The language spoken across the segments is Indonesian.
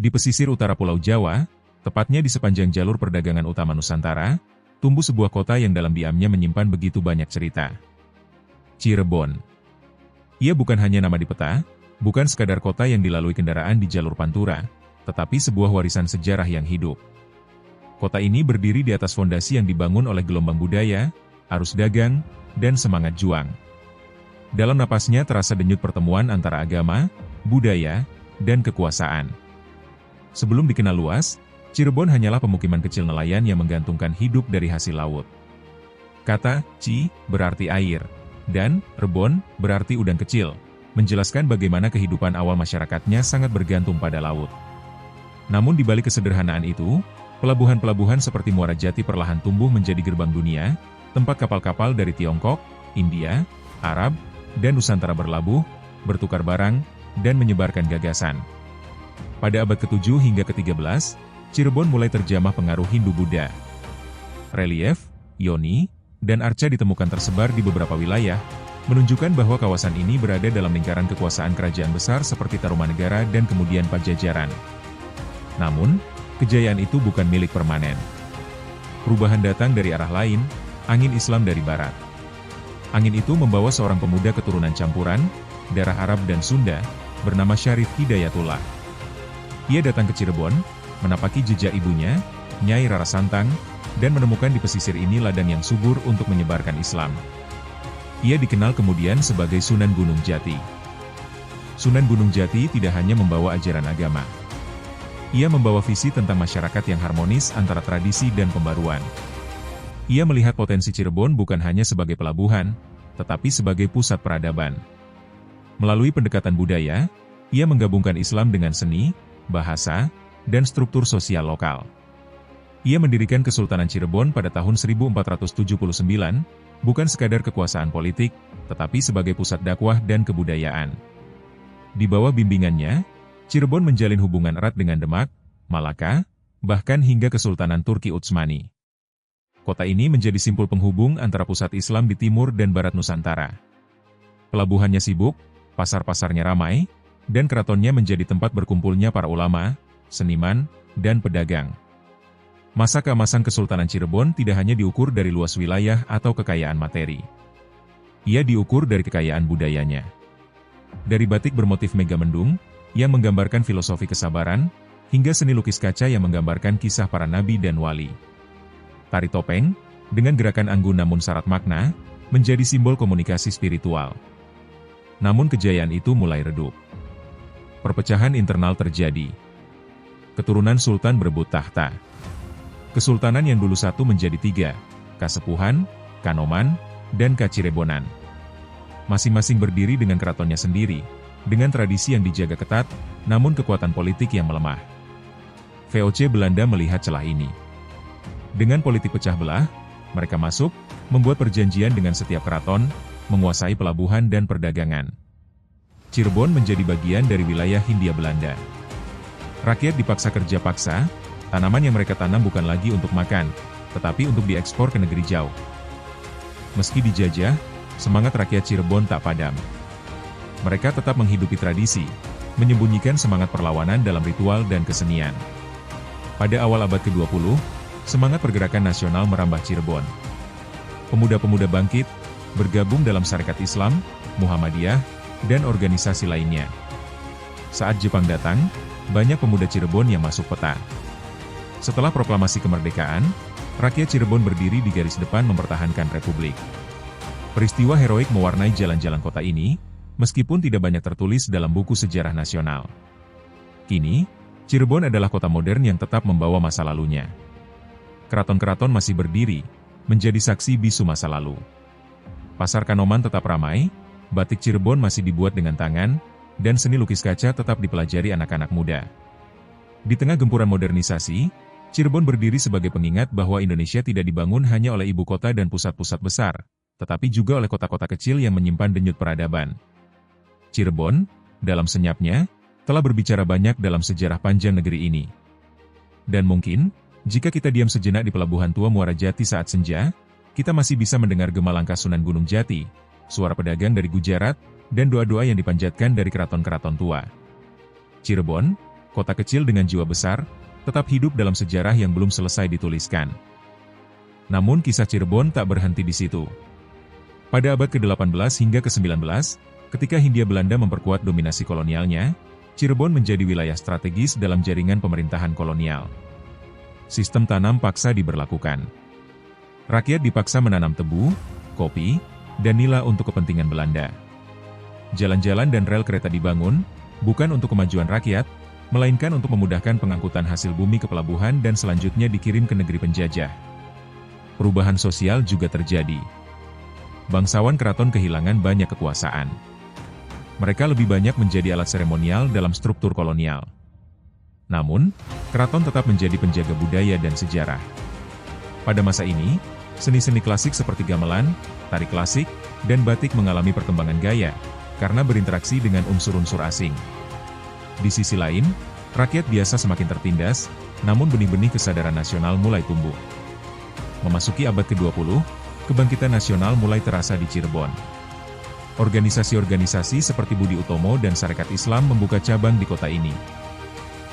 Di pesisir utara Pulau Jawa, tepatnya di sepanjang jalur perdagangan utama Nusantara, tumbuh sebuah kota yang dalam diamnya menyimpan begitu banyak cerita. Cirebon. Ia bukan hanya nama di peta, bukan sekadar kota yang dilalui kendaraan di jalur Pantura, tetapi sebuah warisan sejarah yang hidup. Kota ini berdiri di atas fondasi yang dibangun oleh gelombang budaya, arus dagang, dan semangat juang. Dalam napasnya terasa denyut pertemuan antara agama, budaya, dan kekuasaan. Sebelum dikenal luas, Cirebon hanyalah pemukiman kecil nelayan yang menggantungkan hidup dari hasil laut. Kata Ci berarti air, dan Rebon berarti udang kecil, menjelaskan bagaimana kehidupan awal masyarakatnya sangat bergantung pada laut. Namun di balik kesederhanaan itu, pelabuhan-pelabuhan seperti Muara Jati perlahan tumbuh menjadi gerbang dunia, tempat kapal-kapal dari Tiongkok, India, Arab, dan Nusantara berlabuh, bertukar barang, dan menyebarkan gagasan. Pada abad ke-7 hingga ke-13, Cirebon mulai terjamah pengaruh Hindu-Buddha. Relief, yoni, dan arca ditemukan tersebar di beberapa wilayah, menunjukkan bahwa kawasan ini berada dalam lingkaran kekuasaan kerajaan besar seperti Tarumanegara dan kemudian Pajajaran. Namun, kejayaan itu bukan milik permanen. Perubahan datang dari arah lain, angin Islam dari barat. Angin itu membawa seorang pemuda keturunan campuran, darah Arab dan Sunda, bernama Syarif Hidayatullah. Ia datang ke Cirebon, menapaki jejak ibunya, Nyai Rara Santang, dan menemukan di pesisir ini ladang yang subur untuk menyebarkan Islam. Ia dikenal kemudian sebagai Sunan Gunung Jati. Sunan Gunung Jati tidak hanya membawa ajaran agama. Ia membawa visi tentang masyarakat yang harmonis antara tradisi dan pembaruan. Ia melihat potensi Cirebon bukan hanya sebagai pelabuhan, tetapi sebagai pusat peradaban. Melalui pendekatan budaya, ia menggabungkan Islam dengan seni, bahasa, dan struktur sosial lokal. Ia mendirikan Kesultanan Cirebon pada tahun 1479, bukan sekadar kekuasaan politik, tetapi sebagai pusat dakwah dan kebudayaan. Di bawah bimbingannya, Cirebon menjalin hubungan erat dengan Demak, Malaka, bahkan hingga Kesultanan Turki Utsmani. Kota ini menjadi simpul penghubung antara pusat Islam di timur dan barat Nusantara. Pelabuhannya sibuk, pasar-pasarnya ramai, dan keratonnya menjadi tempat berkumpulnya para ulama, seniman, dan pedagang. Masa keemasan Kesultanan Cirebon tidak hanya diukur dari luas wilayah atau kekayaan materi. Ia diukur dari kekayaan budayanya. Dari batik bermotif megamendung, yang menggambarkan filosofi kesabaran, hingga seni lukis kaca yang menggambarkan kisah para nabi dan wali. Tari topeng, dengan gerakan anggun namun syarat makna, menjadi simbol komunikasi spiritual. Namun kejayaan itu mulai redup. Perpecahan internal terjadi. Keturunan Sultan berebut tahta. Kesultanan yang dulu satu menjadi tiga, Kasepuhan, Kanoman, dan Kacirebonan. Masing-masing berdiri dengan keratonnya sendiri, dengan tradisi yang dijaga ketat, namun kekuatan politik yang melemah. VOC Belanda melihat celah ini. Dengan politik pecah belah, mereka masuk, membuat perjanjian dengan setiap keraton, menguasai pelabuhan dan perdagangan. Cirebon menjadi bagian dari wilayah Hindia Belanda. Rakyat dipaksa kerja paksa, tanaman yang mereka tanam bukan lagi untuk makan, tetapi untuk diekspor ke negeri jauh. Meski dijajah, semangat rakyat Cirebon tak padam. Mereka tetap menghidupi tradisi, menyembunyikan semangat perlawanan dalam ritual dan kesenian. Pada awal abad ke-20, semangat pergerakan nasional merambah Cirebon. Pemuda-pemuda bangkit, bergabung dalam Sarekat Islam, Muhammadiyah, dan organisasi lainnya. Saat Jepang datang, banyak pemuda Cirebon yang masuk peta. Setelah proklamasi kemerdekaan, rakyat Cirebon berdiri di garis depan mempertahankan Republik. Peristiwa heroik mewarnai jalan-jalan kota ini, meskipun tidak banyak tertulis dalam buku sejarah nasional. Kini, Cirebon adalah kota modern yang tetap membawa masa lalunya. Keraton-keraton masih berdiri, menjadi saksi bisu masa lalu. Pasar Kanoman tetap ramai, batik Cirebon masih dibuat dengan tangan, dan seni lukis kaca tetap dipelajari anak-anak muda. Di tengah gempuran modernisasi, Cirebon berdiri sebagai pengingat bahwa Indonesia tidak dibangun hanya oleh ibu kota dan pusat-pusat besar, tetapi juga oleh kota-kota kecil yang menyimpan denyut peradaban. Cirebon, dalam senyapnya, telah berbicara banyak dalam sejarah panjang negeri ini. Dan mungkin, jika kita diam sejenak di Pelabuhan Tua Muara Jati saat senja, kita masih bisa mendengar gema langkah Sunan Gunung Jati, suara pedagang dari Gujarat, dan doa-doa yang dipanjatkan dari keraton-keraton tua. Cirebon, kota kecil dengan jiwa besar, tetap hidup dalam sejarah yang belum selesai dituliskan. Namun kisah Cirebon tak berhenti di situ. Pada abad ke-18 hingga ke-19, ketika Hindia Belanda memperkuat dominasi kolonialnya, Cirebon menjadi wilayah strategis dalam jaringan pemerintahan kolonial. Sistem tanam paksa diberlakukan. Rakyat dipaksa menanam tebu, kopi, dan nila untuk kepentingan Belanda. Jalan-jalan dan rel kereta dibangun, bukan untuk kemajuan rakyat, melainkan untuk memudahkan pengangkutan hasil bumi ke pelabuhan dan selanjutnya dikirim ke negeri penjajah. Perubahan sosial juga terjadi. Bangsawan keraton kehilangan banyak kekuasaan. Mereka lebih banyak menjadi alat seremonial dalam struktur kolonial. Namun, keraton tetap menjadi penjaga budaya dan sejarah. Pada masa ini, seni-seni klasik seperti gamelan, tari klasik, dan batik mengalami perkembangan gaya, karena berinteraksi dengan unsur-unsur asing. Di sisi lain, rakyat biasa semakin tertindas, namun benih-benih kesadaran nasional mulai tumbuh. Memasuki abad ke-20, kebangkitan nasional mulai terasa di Cirebon. Organisasi-organisasi seperti Budi Utomo dan Sarekat Islam membuka cabang di kota ini.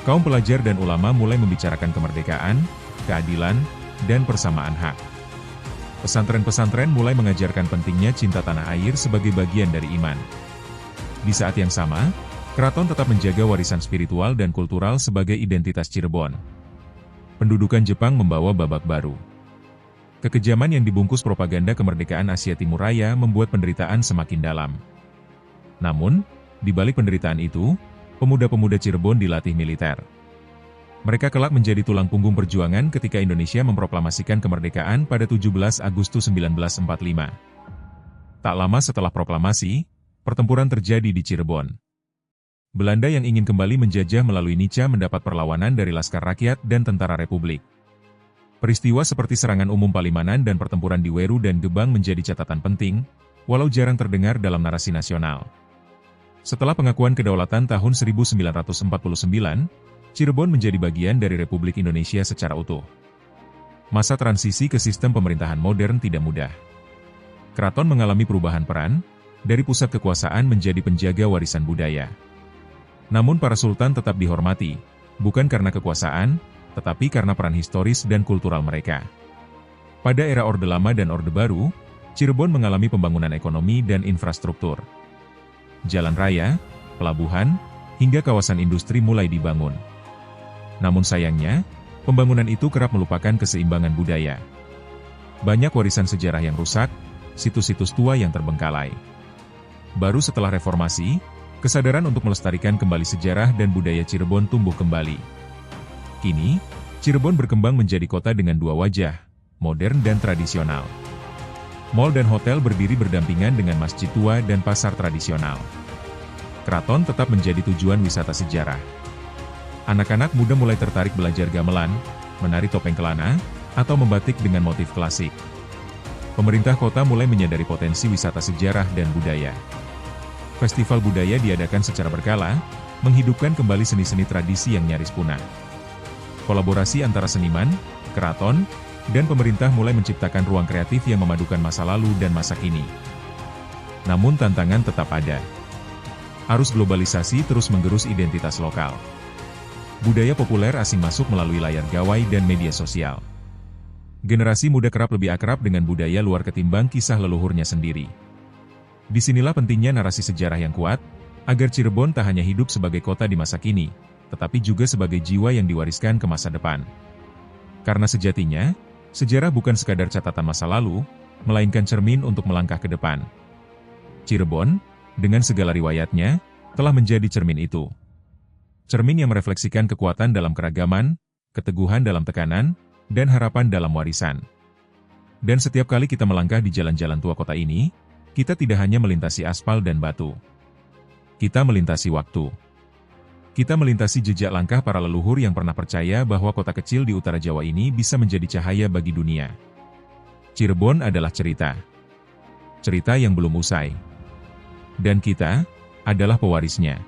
Kaum pelajar dan ulama mulai membicarakan kemerdekaan, keadilan, dan persamaan hak. Pesantren-pesantren mulai mengajarkan pentingnya cinta tanah air sebagai bagian dari iman. Di saat yang sama, keraton tetap menjaga warisan spiritual dan kultural sebagai identitas Cirebon. Pendudukan Jepang membawa babak baru. Kekejaman yang dibungkus propaganda kemerdekaan Asia Timur Raya membuat penderitaan semakin dalam. Namun, di balik penderitaan itu, pemuda-pemuda Cirebon dilatih militer. Mereka kelak menjadi tulang punggung perjuangan ketika Indonesia memproklamasikan kemerdekaan pada 17 Agustus 1945. Tak lama setelah proklamasi, pertempuran terjadi di Cirebon. Belanda yang ingin kembali menjajah melalui Nica mendapat perlawanan dari Laskar Rakyat dan Tentara Republik. Peristiwa seperti serangan umum Palimanan dan pertempuran di Weru dan Gebang menjadi catatan penting, walau jarang terdengar dalam narasi nasional. Setelah pengakuan kedaulatan tahun 1949, Cirebon menjadi bagian dari Republik Indonesia secara utuh. Masa transisi ke sistem pemerintahan modern tidak mudah. Keraton mengalami perubahan peran, dari pusat kekuasaan menjadi penjaga warisan budaya. Namun para sultan tetap dihormati, bukan karena kekuasaan, tetapi karena peran historis dan kultural mereka. Pada era Orde Lama dan Orde Baru, Cirebon mengalami pembangunan ekonomi dan infrastruktur. Jalan raya, pelabuhan, hingga kawasan industri mulai dibangun. Namun sayangnya, pembangunan itu kerap melupakan keseimbangan budaya. Banyak warisan sejarah yang rusak, situs-situs tua yang terbengkalai. Baru setelah reformasi, kesadaran untuk melestarikan kembali sejarah dan budaya Cirebon tumbuh kembali. Kini, Cirebon berkembang menjadi kota dengan dua wajah, modern dan tradisional. Mal dan hotel berdiri berdampingan dengan masjid tua dan pasar tradisional. Keraton tetap menjadi tujuan wisata sejarah. Anak-anak muda mulai tertarik belajar gamelan, menari topeng kelana, atau membatik dengan motif klasik. Pemerintah kota mulai menyadari potensi wisata sejarah dan budaya. Festival budaya diadakan secara berkala, menghidupkan kembali seni-seni tradisi yang nyaris punah. Kolaborasi antara seniman, keraton, dan pemerintah mulai menciptakan ruang kreatif yang memadukan masa lalu dan masa kini. Namun tantangan tetap ada. Arus globalisasi terus menggerus identitas lokal. Budaya populer asing masuk melalui layar gawai dan media sosial. Generasi muda kerap lebih akrab dengan budaya luar ketimbang kisah leluhurnya sendiri. Disinilah pentingnya narasi sejarah yang kuat, agar Cirebon tak hanya hidup sebagai kota di masa kini, tetapi juga sebagai jiwa yang diwariskan ke masa depan. Karena sejatinya, sejarah bukan sekadar catatan masa lalu, melainkan cermin untuk melangkah ke depan. Cirebon, dengan segala riwayatnya, telah menjadi cermin itu. Cermin yang merefleksikan kekuatan dalam keragaman, keteguhan dalam tekanan, dan harapan dalam warisan. Dan setiap kali kita melangkah di jalan-jalan tua kota ini, kita tidak hanya melintasi aspal dan batu. Kita melintasi waktu. Kita melintasi jejak langkah para leluhur yang pernah percaya bahwa kota kecil di utara Jawa ini bisa menjadi cahaya bagi dunia. Cirebon adalah cerita. Cerita yang belum usai. Dan kita adalah pewarisnya.